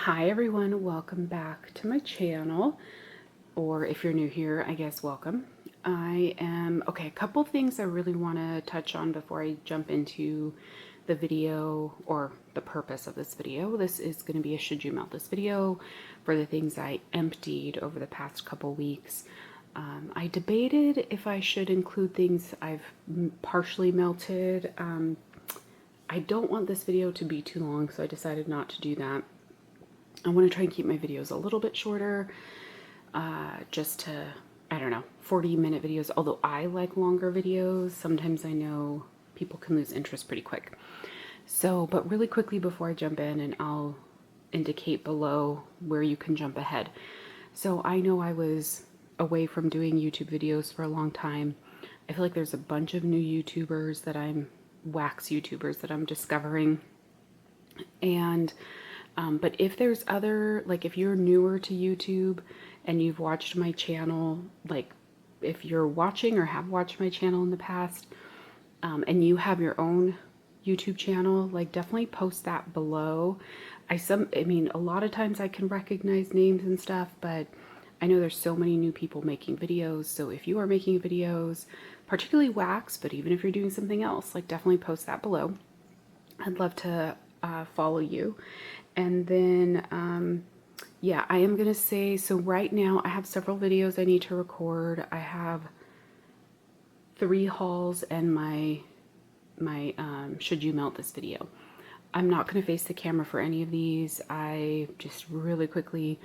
Hi everyone, welcome back to my channel, or if you're new here, I guess welcome. A couple things I really want to touch on before I jump into the video or the purpose of this video. This is going to be a should you melt this video for the things I emptied over the past couple weeks. I debated if I should include things I've partially melted. I don't want this video to be too long, so I decided not to do that. I want to try and keep my videos a little bit shorter, just to, I don't know, 40-minute videos. Although I like longer videos, sometimes I know people can lose interest pretty quick. So, but really quickly before I jump in, and I'll indicate below where you can jump ahead. So I know I was away from doing YouTube videos for a long time. I feel like there's a bunch of new YouTubers that wax YouTubers that I'm discovering. And but if there's other, like if you're newer to YouTube and you've watched my channel, like if you're watching or have watched my channel in the past, and you have your own YouTube channel, like definitely post that below. I mean, a lot of times I can recognize names and stuff, but I know there's so many new people making videos. So if you are making videos, particularly wax, but even if you're doing something else, like definitely post that below. I'd love to follow you. And then yeah, I am gonna say, so right now I have several videos I need to record. I have 3 hauls and my should you melt this video. I'm not gonna face the camera for any of these. I just really quickly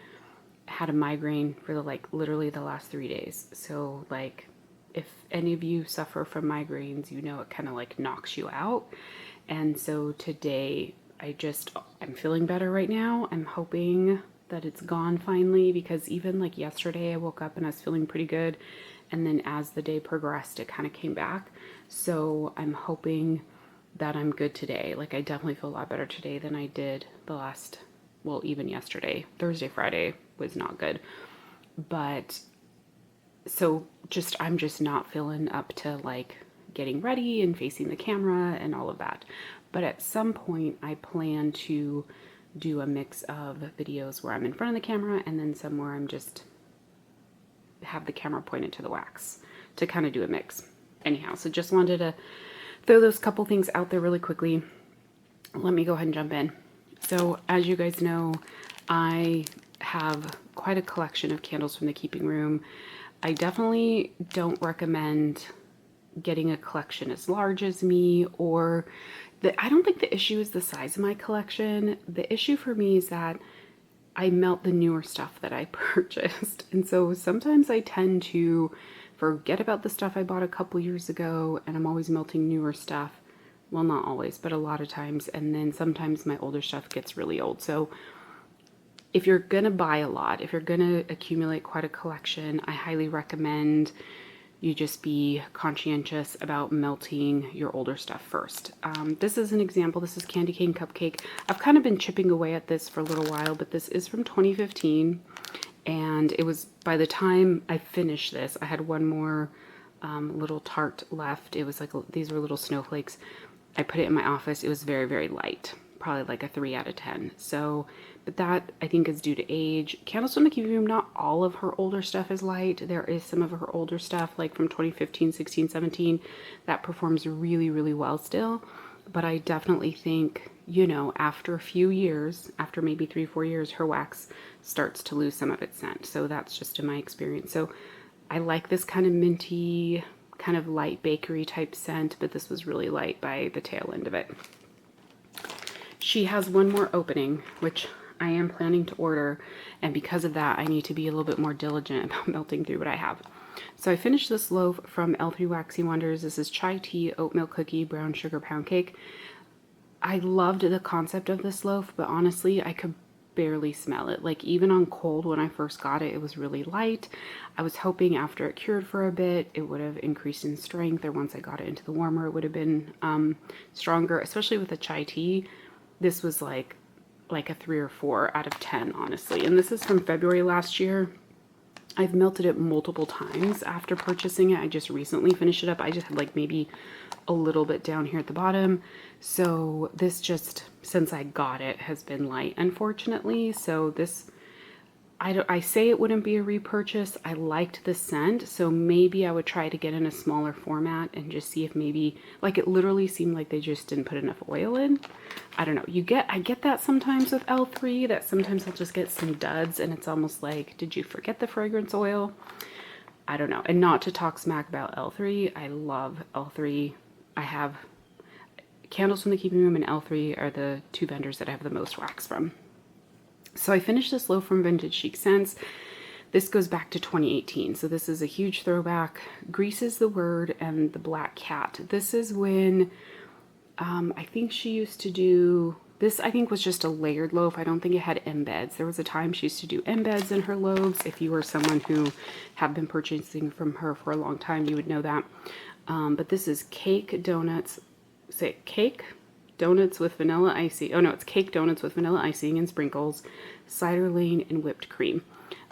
had a migraine for literally the last 3 days. So like if any of you suffer from migraines, you know it kind of like knocks you out. And so today I'm feeling better right now. I'm hoping that it's gone finally, because even like yesterday I woke up and I was feeling pretty good, and then as the day progressed it kind of came back. So I'm hoping that I'm good today. Like I definitely feel a lot better today than I did even yesterday. Thursday, Friday was not good. But so I'm just not feeling up to like getting ready and facing the camera and all of that. But at some point I plan to do a mix of videos where I'm in front of the camera and then some where I'm just have the camera pointed to the wax, to kind of do a mix. Anyhow, so just wanted to throw those couple things out there really quickly. Let me go ahead and jump in. So as you guys know, I have quite a collection of candles from the keeping room. I definitely don't recommend getting a collection as large as me, or I don't think the issue is the size of my collection. The issue for me is that I melt the newer stuff that I purchased. And so sometimes I tend to forget about the stuff I bought a couple years ago, and I'm always melting newer stuff. Well, not always, but a lot of times. And then sometimes my older stuff gets really old. So if you're gonna buy a lot, if you're gonna accumulate quite a collection, I highly recommend you just be conscientious about melting your older stuff first. This is an example. This is Candy Cane Cupcake. I've kind of been chipping away at this for a little while, but this is from 2015. And it was, by the time I finished this, I had one more little tart left. It was like, these were little snowflakes. I put it in my office. It was very, very light. Probably like a 3 out of 10. So, but that I think is due to age. Candles from the Keeping Room, not all of her older stuff is light. There is some of her older stuff, like from 2015, 16, 17, that performs really, really well still. But I definitely think, you know, after a few years, after maybe 3-4 years, her wax starts to lose some of its scent. So that's just in my experience. So I like this kind of minty, kind of light bakery type scent, but this was really light by the tail end of it. She has one more opening, which I am planning to order, and because of that I need to be a little bit more diligent about melting through what I have. So I finished this loaf from L3 Waxy Wonders. This is chai tea, oatmeal cookie, brown sugar pound cake. I loved the concept of this loaf, but honestly I could barely smell it. Like even on cold when I first got it, it was really light. I was hoping after it cured for a bit it would have increased in strength, or once I got it into the warmer it would have been stronger, especially with the chai tea. This was like a 3 or 4 out of 10, honestly. And this is from February last year. I've melted it multiple times after purchasing it. I just recently finished it up. I just had like maybe a little bit down here at the bottom. So this just, since I got it, has been light, unfortunately. So this, I say it wouldn't be a repurchase. I liked the scent, so maybe I would try to get in a smaller format and just see if maybe, like, it literally seemed like they just didn't put enough oil in. I don't know. I get that sometimes with L3, that sometimes I'll just get some duds and it's almost like, did you forget the fragrance oil? I don't know. And not to talk smack about L3. I love L3. I have Candles from the Keeping Room and L3 are the two vendors that I have the most wax from. So I finished this loaf from Vintage Chic Scents. This goes back to 2018, so this is a huge throwback. Grease is the word, and the Black Cat. This is when I think she used to do this. I think was just a layered loaf. I don't think it had embeds. There was a time she used to do embeds in her loaves. If you were someone who have been purchasing from her for a long time, you would know that. But this is cake donuts. Say cake donuts with vanilla icing. Oh no, it's cake donuts with vanilla icing and sprinkles, cider lane, and whipped cream.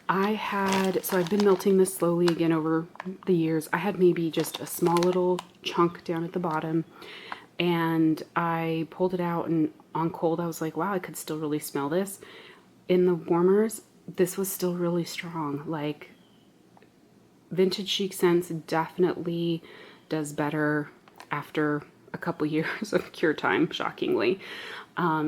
So I've been melting this slowly again over the years. I had maybe just a small little chunk down at the bottom, and I pulled it out, and on cold I was like, wow, I could still really smell this. In the warmers, this was still really strong. Like, Vintage Chic Scents definitely does better after a couple years of cure time, shockingly.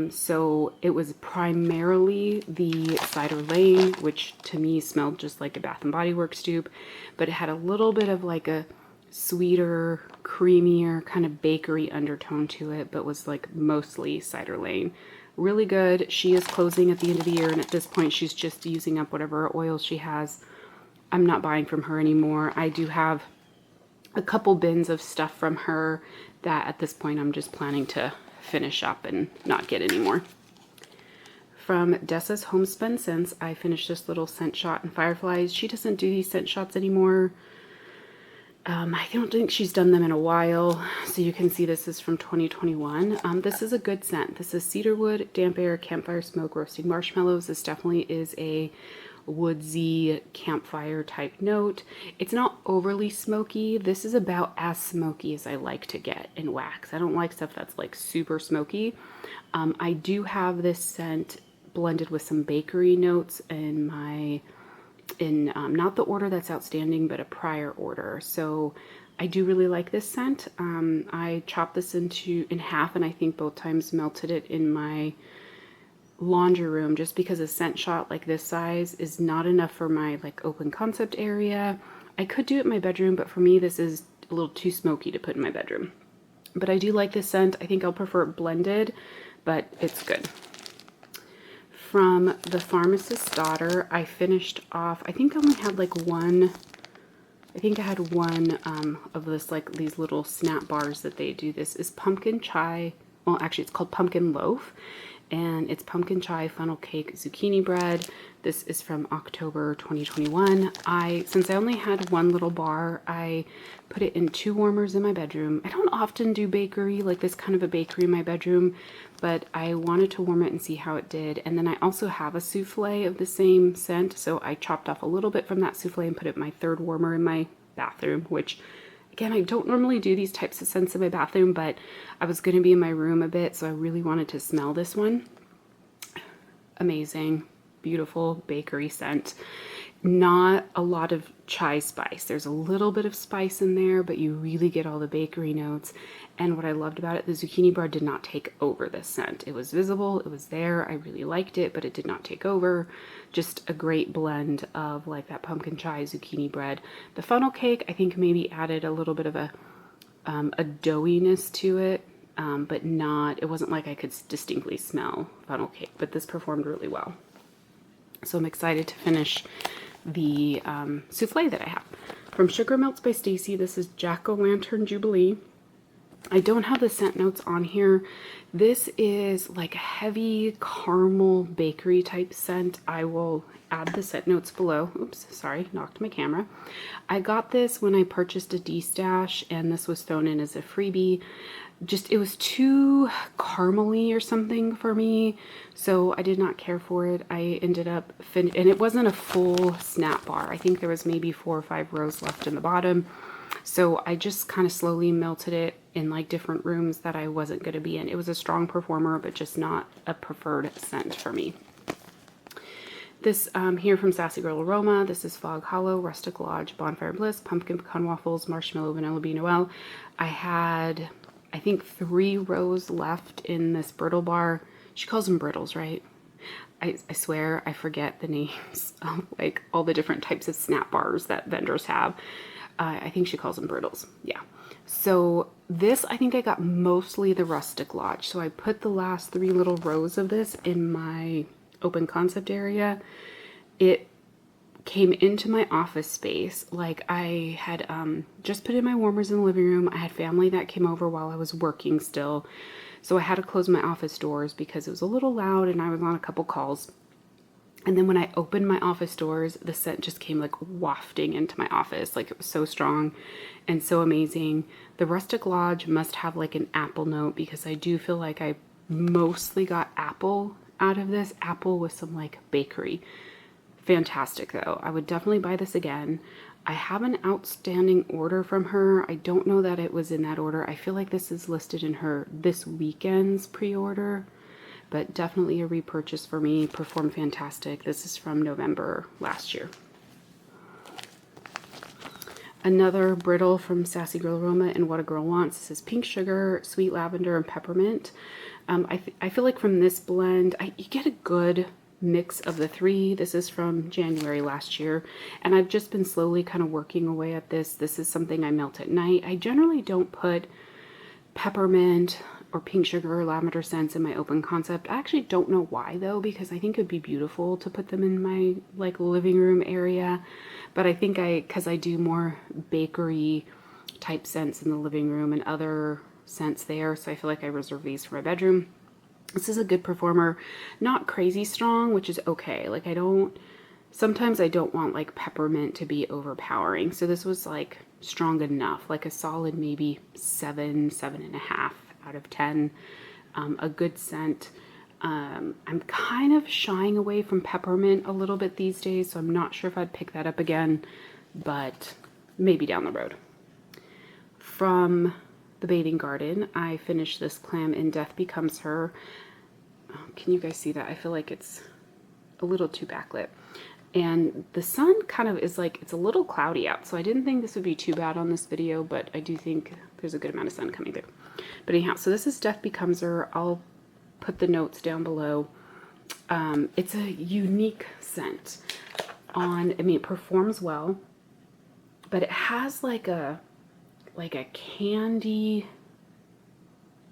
So it was primarily the cider lane, which to me smelled just like a Bath and Body Works dupe, but it had a little bit of like a sweeter, creamier kind of bakery undertone to it, but was like mostly cider lane. Really good. She is closing at the end of the year, and at this point she's just using up whatever oil she has. I'm not buying from her anymore. I do have a couple bins of stuff from her that at this point I'm just planning to finish up and not get anymore. From Desa's Homespun Scents, I finished this little scent shot in Fireflies. She doesn't do these scent shots anymore. I don't think she's done them in a while, so you can see this is from 2021. This is a good scent. This is cedarwood, damp air, campfire smoke, roasting marshmallows. This definitely is a woodsy campfire type note. It's not overly smoky. This is about as smoky as I like to get in wax. I don't like stuff that's like super smoky. I do have this scent blended with some bakery notes in not the order that's outstanding, but a prior order. So I do really like this scent. I chopped this in half, and I think both times melted it in my laundry room, just because a scent shot like this size is not enough for my like open concept area. I could do it in my bedroom, but for me this is a little too smoky to put in my bedroom. But I do like this scent. I think I'll prefer it blended, but it's good. From the Pharmacist's Daughter, I finished off, I think I only had like one, I think I had one of this, like these little snap bars that they do. This is pumpkin chai, well actually it's called pumpkin loaf, and it's pumpkin chai funnel cake zucchini bread. This is from October 2021. Since I only had one little bar, I put it in 2 warmers in my bedroom. I don't often do bakery, like this kind of a bakery in my bedroom, but I wanted to warm it and see how it did. And then I also have a souffle of the same scent, so I chopped off a little bit from that souffle and put it in my 3rd warmer in my bathroom, which again, I don't normally do these types of scents in my bathroom, but I was going to be in my room a bit, so I really wanted to smell this one. Amazing, beautiful bakery scent. Not a lot of chai spice. There's a little bit of spice in there, but you really get all the bakery notes. And what I loved about it, the zucchini bread did not take over this scent. It was visible, it was there, I really liked it, but it did not take over. Just a great blend of like that pumpkin chai zucchini bread. The funnel cake, I think maybe added a little bit of a doughiness to it, but it wasn't like I could distinctly smell funnel cake, but this performed really well. So I'm excited to finish the souffle that I have. From Sugar Melts by Stacy, this is Jack-O-Lantern Jubilee. I don't have the scent notes on here. This is like a heavy caramel bakery type scent. I will add the scent notes below. Oops, sorry, knocked my camera. I got this when I purchased a D-stash, and this was thrown in as a freebie. just, it was too caramely or something for me, so I did not care for it. I ended up and it wasn't a full snap bar. I think there was maybe 4 or 5 rows left in the bottom, so I just kind of slowly melted it in like different rooms that I wasn't going to be in. It was a strong performer, but just not a preferred scent for me. This here from Sassy Girl Aroma, this is Fog Hollow, Rustic Lodge, Bonfire Bliss, Pumpkin Pecan Waffles, Marshmallow Vanilla Bean Noel. I had, I think, 3 rows left in this brittle bar. She calls them brittles, right? I swear I forget the names of like all the different types of snap bars that vendors have. I think she calls them brittles. Yeah. So this, I think I got mostly the Rustic Lodge. So I put the last 3 little rows of this in my open concept area. It came into my office space. Like I had just put in my warmers in the living room. I had family that came over while I was working still, so I had to close my office doors because it was a little loud and I was on a couple calls. And then when I opened my office doors, the scent just came like wafting into my office. Like it was so strong and so amazing. The Rustic Lodge must have like an apple note, because I do feel like I mostly got apple out of this. Apple with some like bakery. Fantastic though. I would definitely buy this again. I have an outstanding order from her. I don't know that it was in that order. I feel like this is listed in her this weekend's pre-order, but definitely a repurchase for me. Performed fantastic. This is from November last year. Another brittle from Sassy Girl Aroma and What a Girl Wants. This is Pink Sugar, Sweet Lavender, and Peppermint. I feel like from this blend, you get a good mix of the 3. This is from January last year, and I've just been slowly kind of working away at this. This is something I melt at night. I generally don't put peppermint or pink sugar or lavender scents in my open concept. I actually don't know why though, because I think it'd be beautiful to put them in my like living room area, but I think because I do more bakery type scents in the living room and other scents there, so I feel like I reserve these for my bedroom. This is a good performer, not crazy strong, which is okay. Like sometimes I don't want like peppermint to be overpowering. So this was like strong enough, like a solid maybe 7.5 out of 10. A good scent. I'm kind of shying away from peppermint a little bit these days, so I'm not sure if I'd pick that up again, but maybe down the road. From the Bathing Garden, I finished this Clam in Death Becomes Her. Can you guys see that? I feel like it's a little too backlit. And the sun kind of is like, it's a little cloudy out, so I didn't think this would be too bad on this video, but I do think there's a good amount of sun coming through. But anyhow, so this is Death Becomes Her. I'll put the notes down below. It's a unique scent. I mean, it performs well, but it has like a candy,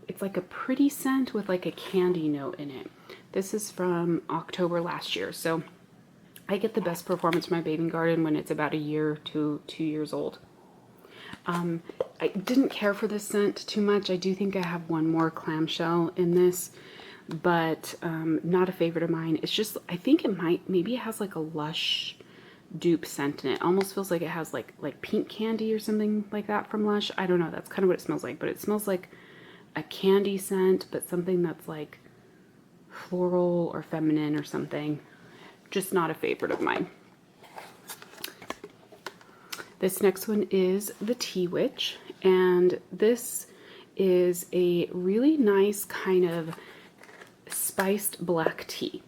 it's like a pretty scent with like a candy note in it. This is from October last year, so I get the best performance from my Bathing Garden when it's about a year to 2 years old. I didn't care for this scent too much. I do think I have one more clamshell in this, but not a favorite of mine. It's just, I think maybe it has like a Lush dupe scent in it. Almost feels like it has like pink candy or something like that from Lush. I don't know, that's kind of what it smells like, but it smells like a candy scent, but something that's like floral or feminine or something. Just not a favorite of mine. This next one is the Tea Witch, and this is a really nice kind of spiced black tea.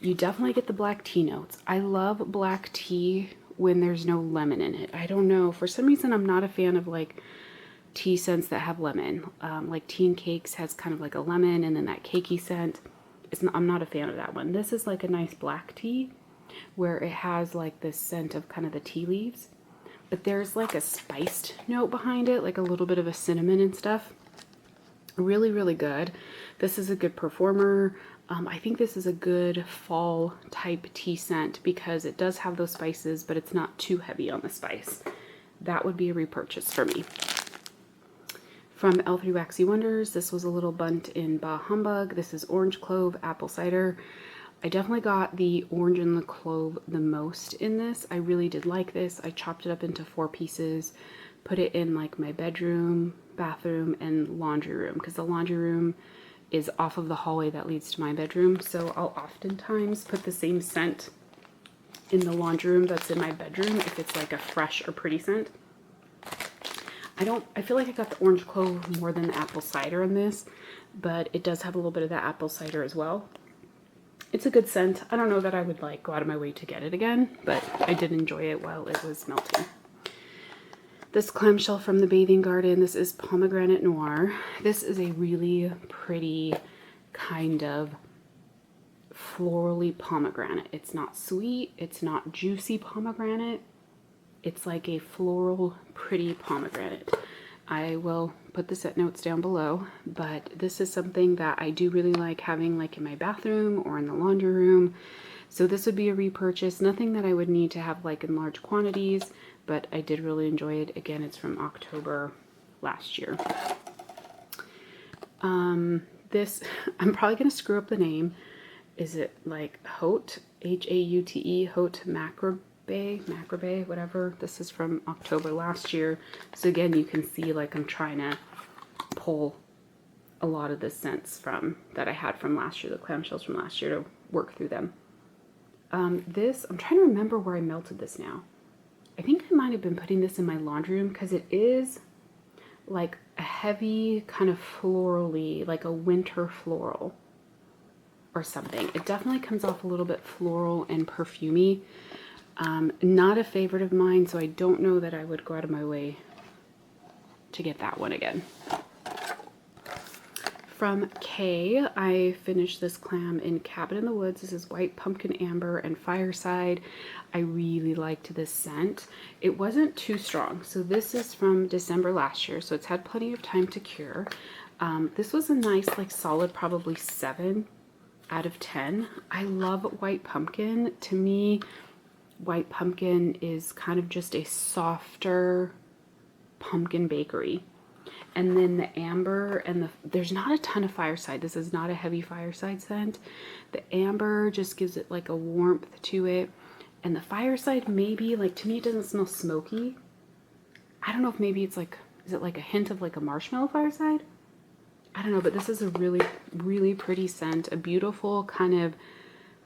You definitely get the black tea notes. I love black tea when there's no lemon in it. I don't know, for some reason I'm not a fan of like tea scents that have lemon. Like Tea and Cakes has kind of like a lemon and then that cakey scent. I'm not a fan of that one. This is like a nice black tea where it has like this scent of kind of the tea leaves, but there's like a spiced note behind it, like a little bit of a cinnamon and stuff. Really, really good. This is a good performer. I think this is a good fall type tea scent because it does have those spices, but it's not too heavy on the spice. That would be a repurchase for me. From L3 Waxy Wonders, this was a little bunt in Bah Humbug. This is Orange Clove Apple Cider. I definitely got the orange and the clove the most in this. I really did like this. I chopped it up into 4 pieces, put it in like my bedroom, bathroom, and laundry room, because the laundry room is off of the hallway that leads to my bedroom. So I'll oftentimes put the same scent in the laundry room that's in my bedroom if it's like a fresh or pretty scent. I feel like I got the orange clove more than the apple cider in this, but it does have a little bit of the apple cider as well. It's a good scent. I don't know that I would like go out of my way to get it again, but I did enjoy it while it was melting. This clamshell from the Bathing Garden, this is Pomegranate Noir. This is a really pretty kind of florally pomegranate. It's not sweet, it's not juicy pomegranate. It's like a floral, pretty pomegranate. I will put the set notes down below, but this is something that I do really like having like in my bathroom or in the laundry room. So this would be a repurchase. Nothing that I would need to have like in large quantities, but I did really enjoy it. Again, it's from October last year. This, I'm probably going to screw up the name. Is it like Haute, H-A-U-T-E, Haute Macrabee, whatever. This is from October last year. So again, you can see like I'm trying to pull a lot of the scents from that I had from last year, the clamshells from last year, to work through them. This, I'm trying to remember where I melted this now. I think I might have been putting this in my laundry room because it is like a heavy kind of florally, like a winter floral or something. It definitely comes off a little bit floral and perfumey. Not a favorite of mine, so I don't know that I would go out of my way to get that one again. From Kay, I finished this clam in Cabin in the Woods. This is White Pumpkin Amber and Fireside. I really liked this scent. It wasn't too strong. So this is from December last year, so it's had plenty of time to cure. This was a nice, like solid, probably 7 out of 10. I love White Pumpkin. To me, White Pumpkin is kind of just a softer pumpkin bakery. And then the amber and there's not a ton of Fireside. This is not a heavy Fireside scent. The amber just gives it like a warmth to it. And the Fireside, maybe, like, to me it doesn't smell smoky. I don't know if maybe it's like, is it like a hint of like a marshmallow Fireside? I don't know, but this is a really, really pretty scent. A beautiful kind of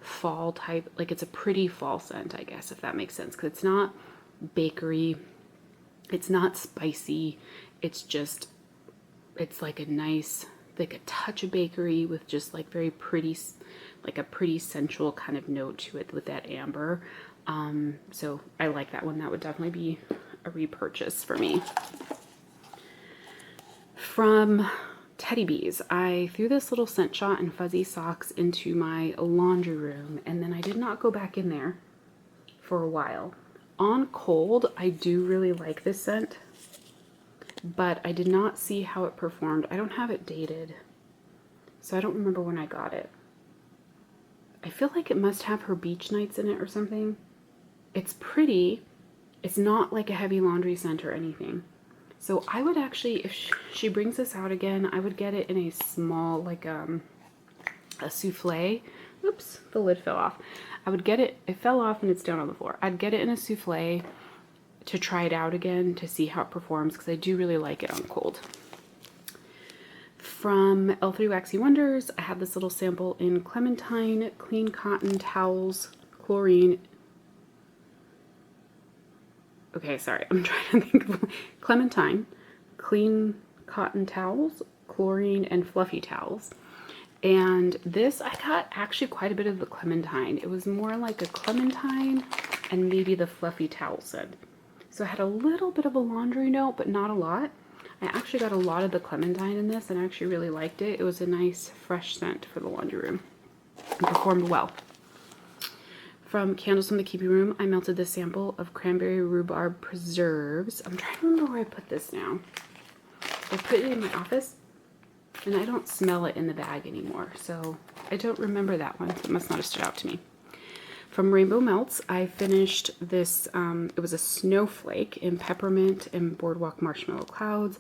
fall type, like it's a pretty fall scent, I guess, if that makes sense. Because it's not bakery, it's not spicy, it's just, it's like a nice, like a touch of bakery with just like very pretty, like a pretty sensual kind of note to it with that amber. So I like that one. That would definitely be a repurchase for me. From Teddy Bees, I threw this little scent shot and fuzzy socks into my laundry room, and then I did not go back in there for a while. On cold, I do really like this scent, but I did not see how it performed. I don't have it dated, so I don't remember when I got it. I feel like it must have her beach nights in it or something. It's pretty. It's not like a heavy laundry scent or anything. So I would actually, if she brings this out again, I would get it in a small, like a souffle. Oops, the lid fell off. I would get it, it fell off and it's down on the floor. I'd get it in a souffle to try it out again to see how it performs, because I do really like it on cold. From L3 Waxy Wonders, I have this little sample in Clementine, Clean Cotton Towels, Chlorine. Okay, sorry, I'm trying to think of Clementine, Clean Cotton Towels, Chlorine, and Fluffy Towels. And this, I got actually quite a bit of the Clementine. It was more like a Clementine and maybe the Fluffy Towel scent. So it had a little bit of a laundry note, but not a lot. I actually got a lot of the Clementine in this and I actually really liked it. It was a nice fresh scent for the laundry room. It performed well. From Candles from the Keeping Room, I melted this sample of Cranberry Rhubarb Preserves. I'm trying to remember where I put this now. I put it in my office and I don't smell it in the bag anymore, so I don't remember that one. It must not have stood out to me. From Rainbow Melts, I finished this, it was a snowflake in Peppermint and Boardwalk Marshmallow Clouds.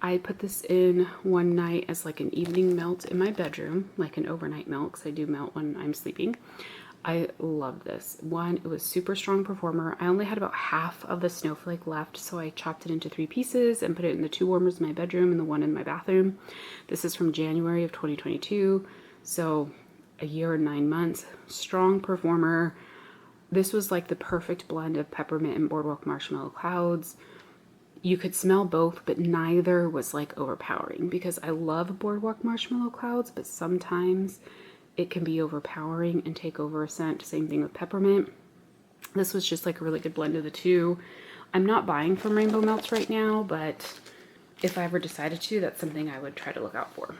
I put this in one night as like an evening melt in my bedroom, like an overnight melt, because I do melt when I'm sleeping. I loved this one. It was super strong performer. I only had about half of the snowflake left, so I chopped it into 3 pieces and put it in the 2 warmers in my bedroom and the one in my bathroom. This is from January of 2022, so a year and 9 months. Strong performer. This was like the perfect blend of peppermint and boardwalk marshmallow clouds. You could smell both, but neither was like overpowering, because I love boardwalk marshmallow clouds, but sometimes it can be overpowering and take over a scent. Same thing with peppermint. This was just like a really good blend of the two. I'm not buying from Rainbow Melts right now, but if I ever decided to, that's something I would try to look out for.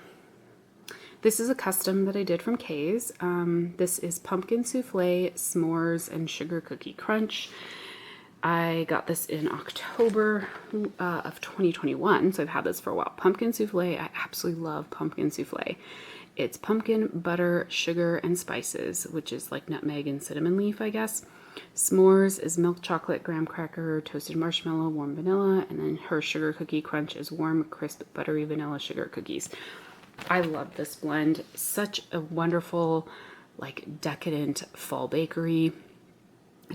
This is a custom that I did from Kay's. This is pumpkin souffle, s'mores, and sugar cookie crunch. I got this in October of 2021, so I've had this for a while. Pumpkin souffle, I absolutely love pumpkin souffle. It's pumpkin, butter, sugar, and spices, which is like nutmeg and cinnamon leaf, I guess. S'mores is milk chocolate, graham cracker, toasted marshmallow, warm vanilla, and then her sugar cookie crunch is warm, crisp, buttery vanilla sugar cookies. I love this blend. Such a wonderful, like, decadent fall bakery.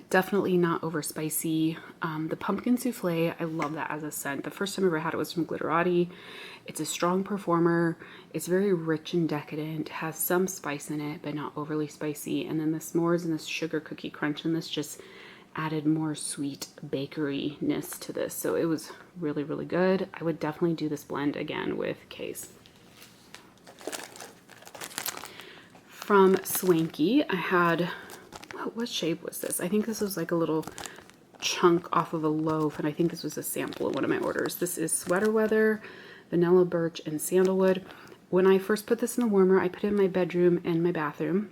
Definitely not over spicy. The pumpkin souffle, I love that as a scent. The first time I ever had it was from Glitterati. It's a strong performer. It's very rich and decadent. Has some spice in it, but not overly spicy. And then the s'mores and this sugar cookie crunch and this just added more sweet bakery-ness to this. So it was really, really good. I would definitely do this blend again with Kay's. From Swanky, I had, what shape was this? I think this was like a little chunk off of a loaf, and I think this was a sample of one of my orders. This is Sweater Weather, Vanilla Birch, and Sandalwood. When I first put this in the warmer, I put it in my bedroom and my bathroom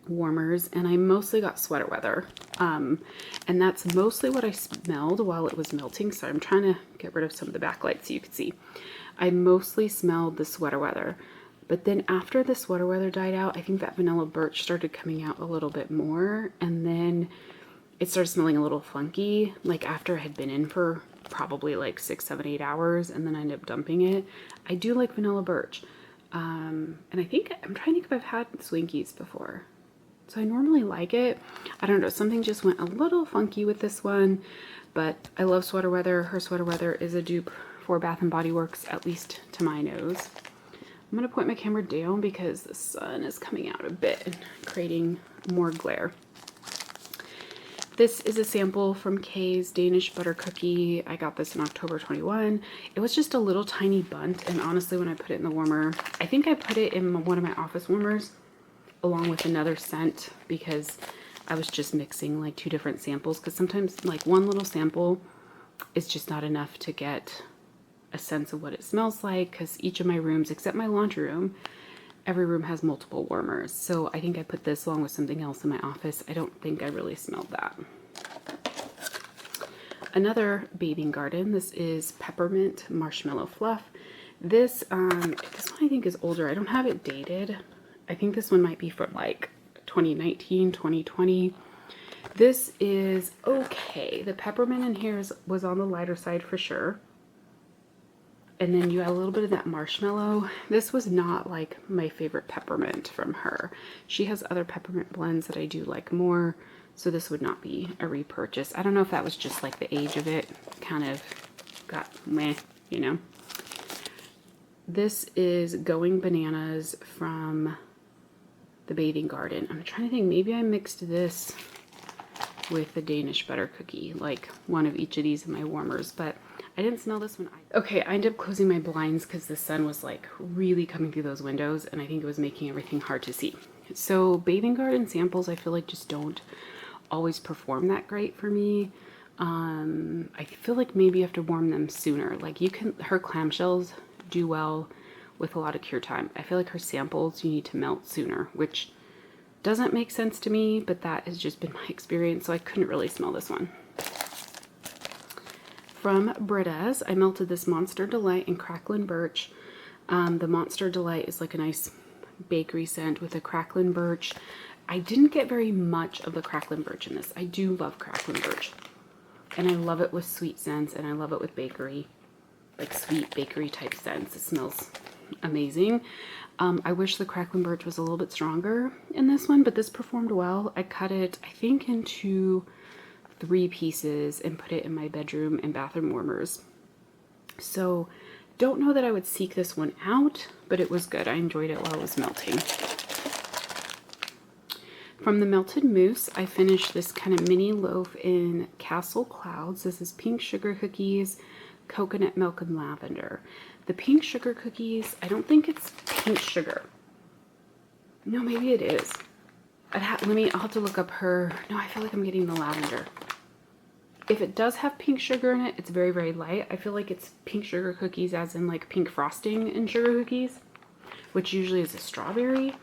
warmers, and I mostly got Sweater Weather. And that's mostly what I smelled while it was melting. So I'm trying to get rid of some of the backlight so you can see. I mostly smelled the Sweater Weather. But then after the Sweater Weather died out, I think that Vanilla Birch started coming out a little bit more. And then it started smelling a little funky, like after it had been in for probably like 6, 7, 8 hours, and then I ended up dumping it. I do like Vanilla Birch. And I think, I'm trying to think if I've had Swankies before. So I normally like it. I don't know, something just went a little funky with this one. But I love Sweater Weather. Her Sweater Weather is a dupe for Bath & Body Works, at least to my nose. I'm going to point my camera down because the sun is coming out a bit and creating more glare. This is a sample from Kay's Danish Butter Cookie. I got this in October 21. It was just a little tiny bunt, and honestly when I put it in the warmer, I think I put it in one of my office warmers along with another scent because I was just mixing like 2 different samples, because sometimes like one little sample is just not enough to get a sense of what it smells like, because each of my rooms, except my laundry room, every room has multiple warmers. So I think I put this along with something else in my office. I don't think I really smelled that. Another Bathing Garden. This is Peppermint Marshmallow Fluff. This one I think is older. I don't have it dated. I think this one might be from like 2019, 2020. This is okay. The peppermint in here was on the lighter side for sure. And then you add a little bit of that marshmallow. This was not like my favorite peppermint from her. She has other peppermint blends that I do like more, so this would not be a repurchase. I don't know if that was just like the age of it kind of got meh, you know. This is Going Bananas from the Bathing Garden. I'm trying to think, maybe I mixed this with the Danish Butter Cookie, like one of each of these in my warmers, but I didn't smell this one either. Okay, I ended up closing my blinds because the sun was like really coming through those windows, and I think it was making everything hard to see. So Bathing Garden samples I feel like just don't always perform that great for me. I feel like maybe you have to warm them sooner. Like her clamshells do well with a lot of cure time. I feel like her samples you need to melt sooner, which doesn't make sense to me, but that has just been my experience, so I couldn't really smell this one. From Britta's, I melted this Monster Delight and Cracklin' Birch. The Monster Delight is like a nice bakery scent with a Cracklin' Birch. I didn't get very much of the Cracklin' Birch in this. I do love Cracklin' Birch. And I love it with sweet scents, and I love it with bakery, like sweet bakery type scents. It smells amazing. I wish the crackling birch was a little bit stronger in this one, but this performed well. I cut it, I think, into 3 pieces and put it in my bedroom and bathroom warmers. So don't know that I would seek this one out, but it was good. I enjoyed it while it was melting. From the melted mousse, I finished this kind of mini loaf in Castle Clouds. This is pink sugar cookies, coconut milk, and lavender. The pink sugar cookies, I don't think it's pink sugar. No, maybe it is. I'll have to look up her. No, I feel like I'm getting the lavender. If it does have pink sugar in it, it's very, very light. I feel like it's pink sugar cookies as in like pink frosting in sugar cookies, which usually is a strawberry,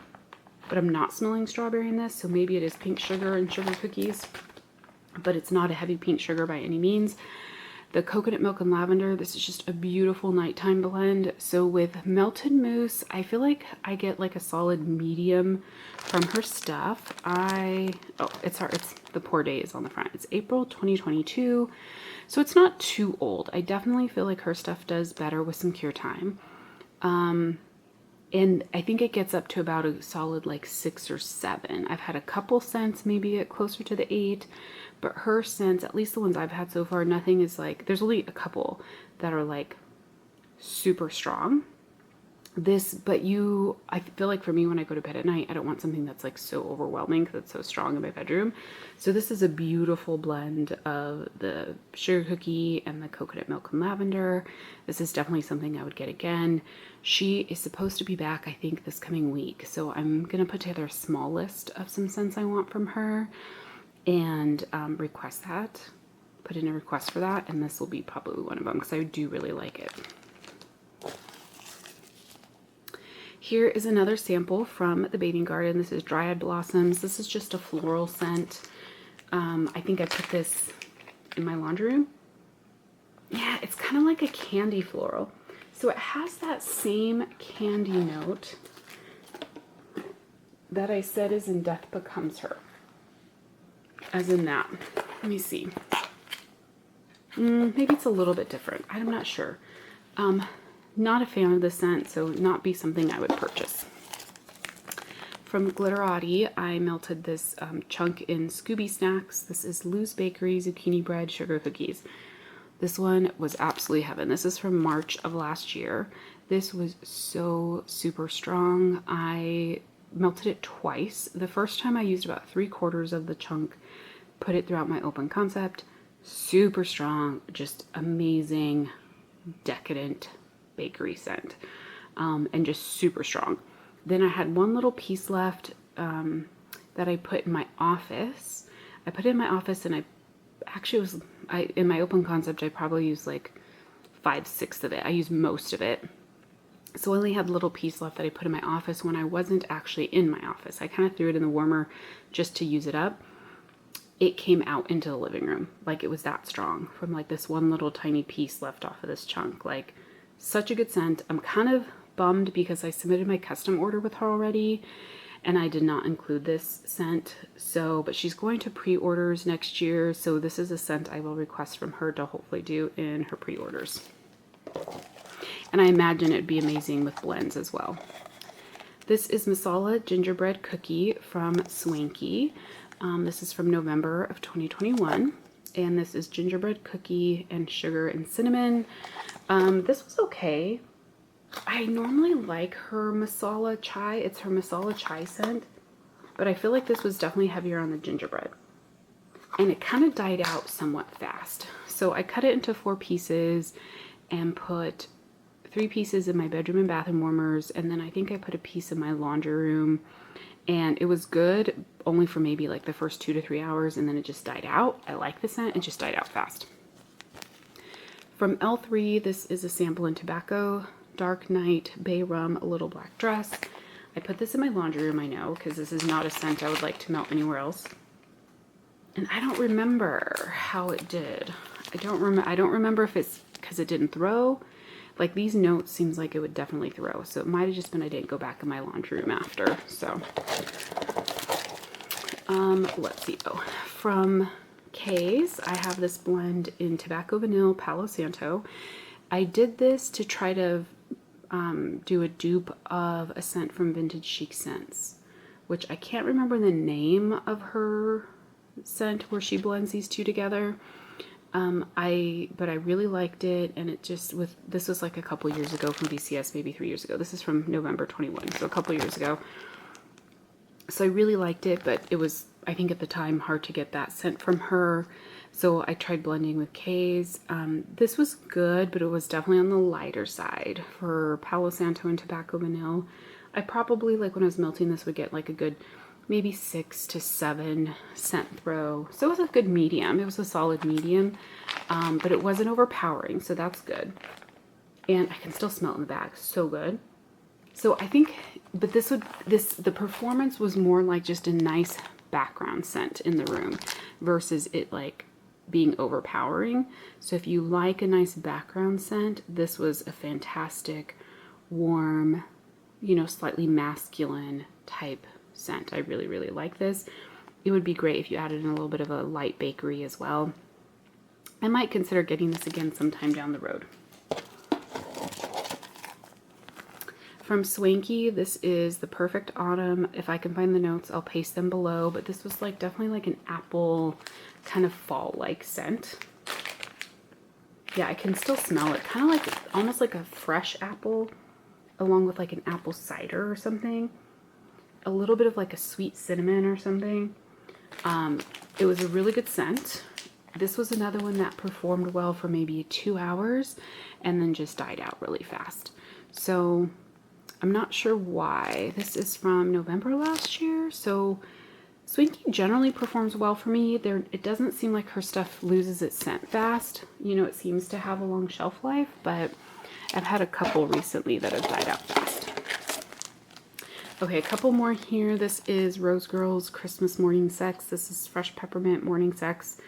but I'm not smelling strawberry in this, so maybe it is pink sugar and sugar cookies, but it's not a heavy pink sugar by any means. The coconut milk and lavender, this is just a beautiful nighttime blend. So with melted mousse, I feel like I get like a solid medium from her stuff. It's the pour date is on the front. It's April 2022, so it's not too old. I definitely feel like her stuff does better with some cure time. And I think it gets up to about a solid like 6 or 7. I've had a couple scents maybe get closer to the 8, but her scents, at least the ones I've had so far, nothing is like, there's only a couple that are like super strong. I feel like for me when I go to bed at night, I don't want something that's like so overwhelming because it's so strong in my bedroom. So this is a beautiful blend of the sugar cookie and the coconut milk and lavender. This is definitely something I would get again. She is supposed to be back, I think, this coming week. So I'm going to put together a small list of some scents I want from her and request that. Put in a request for that, and this will be probably one of them because I do really like it. Here is another sample from the Bathing Garden. This is Dryad Blossoms. This is just a floral scent. I think I put this in my laundry room. Yeah, it's kind of like a candy floral. So it has that same candy note that I said is in Death Becomes Her. As in that. Let me see. Maybe it's a little bit different. I'm not sure. Not a fan of the scent, so not be something I would purchase. From Glitterati, I melted this chunk in Scooby Snacks. This is Lou's Bakery Zucchini Bread Sugar Cookies. This one was absolutely heaven. This is from March of last year. This was so super strong. I melted it twice. The first time I used about 3/4 of the chunk, put it throughout my open concept. Super strong, just amazing, decadent bakery scent, and just super strong. Then I had one little piece left that I put in my office. I put it in my office, and in my open concept, I probably used like 5/6 of it. I used most of it. So I only had a little piece left that I put in my office when I wasn't actually in my office. I kind of threw it in the warmer just to use it up. It came out into the living room. Like it was that strong from like this one little tiny piece left off of this chunk. Like such a good scent. I'm kind of bummed because I submitted my custom order with her already and I did not include this scent. But she's going to pre-orders next year. So this is a scent I will request from her to hopefully do in her pre-orders. And I imagine it'd be amazing with blends as well. This is Masala Gingerbread Cookie from Swanky. This is from November of 2021. And this is gingerbread cookie and sugar and cinnamon. This was okay. I normally like her masala chai. It's her masala chai scent. But I feel like this was definitely heavier on the gingerbread. And it kind of died out somewhat fast. So I cut it into 4 pieces and put 3 pieces in my bedroom and bathroom warmers. And then I think I put a piece in my laundry room. And it was good only for maybe like the first 2 to 3 hours, and then it just died out. I like the scent, it just died out fast. From L3, this is a sample in Tobacco, Dark Night, Bay Rum, A Little Black Dress. I put this in my laundry room, I know, because this is not a scent I would like to melt anywhere else. And I don't remember how it did. I don't remember if it's because it didn't throw. Like these notes seems like it would definitely throw. So it might have just been I didn't go back in my laundry room after. So let's see. Oh, from K's, I have this blend in Tobacco Vanille Palo Santo. I did this to try to do a dupe of a scent from Vintage Chic Scents, which I can't remember the name of her scent where she blends these two together. But I really liked it, and it just, this was like a couple years ago from VCS, maybe 3 years ago. This is from November 21, so a couple years ago. So I really liked it, but it was, I think at the time, hard to get that scent from her. So I tried blending with K's. This was good, but it was definitely on the lighter side for Palo Santo and Tobacco Vanille. I probably, like when I was melting this, would get like a good maybe 6 to 7 scent throw. So it was a good medium. It was a solid medium, but it wasn't overpowering, so that's good. And I can still smell it in the bag. So good. So I think, but the performance was more like just a nice background scent in the room versus it like being overpowering. So if you like a nice background scent, this was a fantastic, warm, you know, slightly masculine type scent. I really, really like this. It would be great if you added in a little bit of a light bakery as well. I might consider getting this again sometime down the road. From Swanky, this is the Perfect Autumn. If I can find the notes, I'll paste them below, but this was like definitely like an apple kind of fall-like scent. Yeah, I can still smell it. Kind of like, almost like a fresh apple along with like an apple cider or something. A little bit of like a sweet cinnamon or something. It was a really good scent. This was another one that performed well for maybe 2 hours and then just died out really fast. So I'm not sure why. This is from November last year. So Swanky generally performs well for me. It doesn't seem like her stuff loses its scent fast. You know, it seems to have a long shelf life, but I've had a couple recently that have died out fast. Okay, a couple more here. This is Rose Girls Christmas Morning Sex. This is Fresh Peppermint Morning Sex.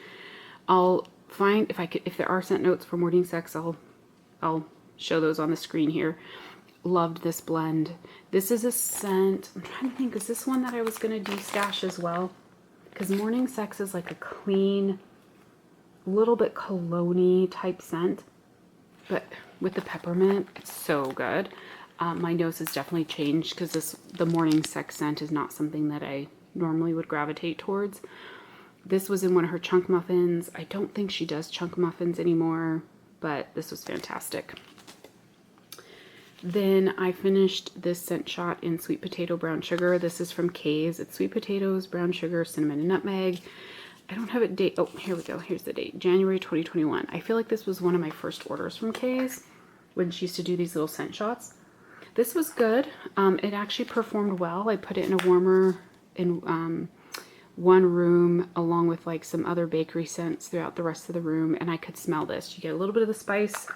I'll find, if there are scent notes for Morning Sex, I'll show those on the screen here. Loved this blend. This is a scent, I'm trying to think, is this one that I was going to de-stash as well? Because Morning Sex is like a clean, little bit cologne-y type scent, but with the peppermint, it's so good. My nose has definitely changed because the Morning Sex scent is not something that I normally would gravitate towards. This was in one of her chunk muffins. I don't think she does chunk muffins anymore, but this was fantastic. Then I finished this scent shot in Sweet Potato Brown Sugar. This is from K's. It's sweet potatoes, brown sugar, cinnamon, and nutmeg. I don't have a date. Oh, here we go. Here's the date. January 2021. I feel like this was one of my first orders from K's when she used to do these little scent shots. This was good. It actually performed well. I put it in a warmer in one room along with like some other bakery scents throughout the rest of the room, and I could smell this. You get a little bit of the spice,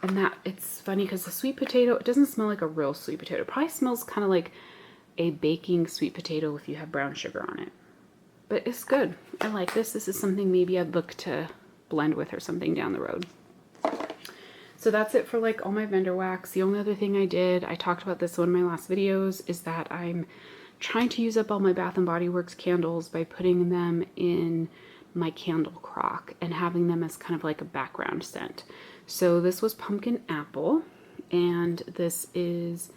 and that, it's funny because the sweet potato, it doesn't smell like a real sweet potato. It probably smells kind of like a baking sweet potato if you have brown sugar on it. But it's good. I like this. This is something maybe I'd look to blend with or something down the road. So that's it for like all my vendor wax. The only other thing I did, I talked about this in one of my last videos, is that I'm trying to use up all my Bath & Body Works candles by putting them in my candle crock and having them as kind of like a background scent. So this was pumpkin apple, and this is,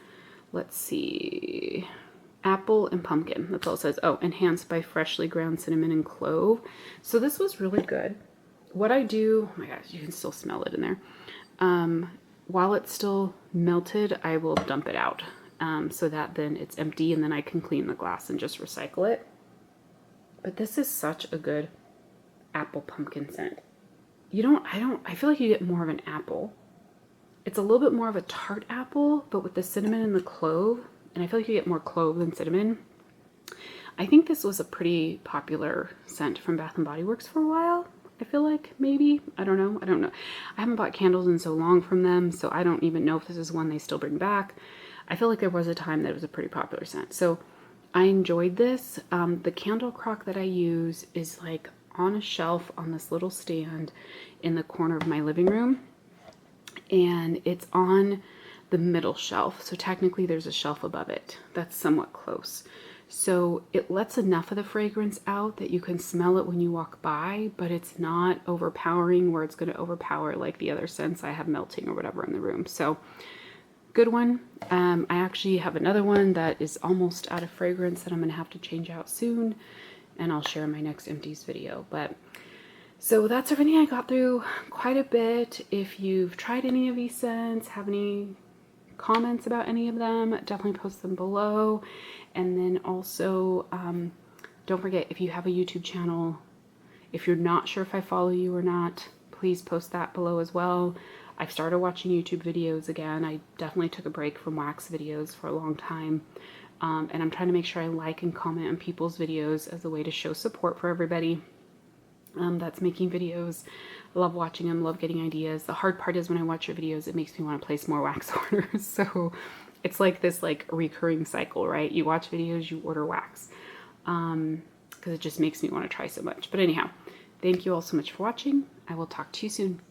let's see, apple and pumpkin. That's all it says. Oh, enhanced by freshly ground cinnamon and clove. So this was really good. What I do, oh my gosh, you can still smell it in there. While it's still melted, I will dump it out so that then it's empty, and then I can clean the glass and just recycle it. But this is such a good apple pumpkin scent. I feel like you get more of an apple. It's a little bit more of a tart apple, but with the cinnamon and the clove, and I feel like you get more clove than cinnamon. I think this was a pretty popular scent from Bath & Body Works for a while. I feel like, maybe. I don't know. I haven't bought candles in so long from them, so I don't even know if this is one they still bring back. I feel like there was a time that it was a pretty popular scent. So I enjoyed this. The candle crock that I use is like on a shelf on this little stand in the corner of my living room. And it's on the middle shelf. So technically there's a shelf above it that's somewhat close. So it lets enough of the fragrance out that you can smell it when you walk by, but it's not overpowering where it's going to overpower like the other scents I have melting or whatever in the room. So good one. I actually have another one that is almost out of fragrance that I'm gonna have to change out soon, and I'll share in my next empties video. But so that's everything I got through, quite a bit. If you've tried any of these scents, have any comments about any of them, definitely post them below. And then also, don't forget, if you have a YouTube channel, if you're not sure if I follow you or not, please post that below as well. I've started watching YouTube videos again. I definitely took a break from wax videos for a long time. And I'm trying to make sure I like and comment on people's videos as a way to show support for everybody that's making videos. I love watching them, love getting ideas. The hard part is when I watch your videos, it makes me want to place more wax orders. So it's like this recurring cycle, right? You watch videos, you order wax. Because it just makes me want to try so much. But anyhow, thank you all so much for watching. I will talk to you soon.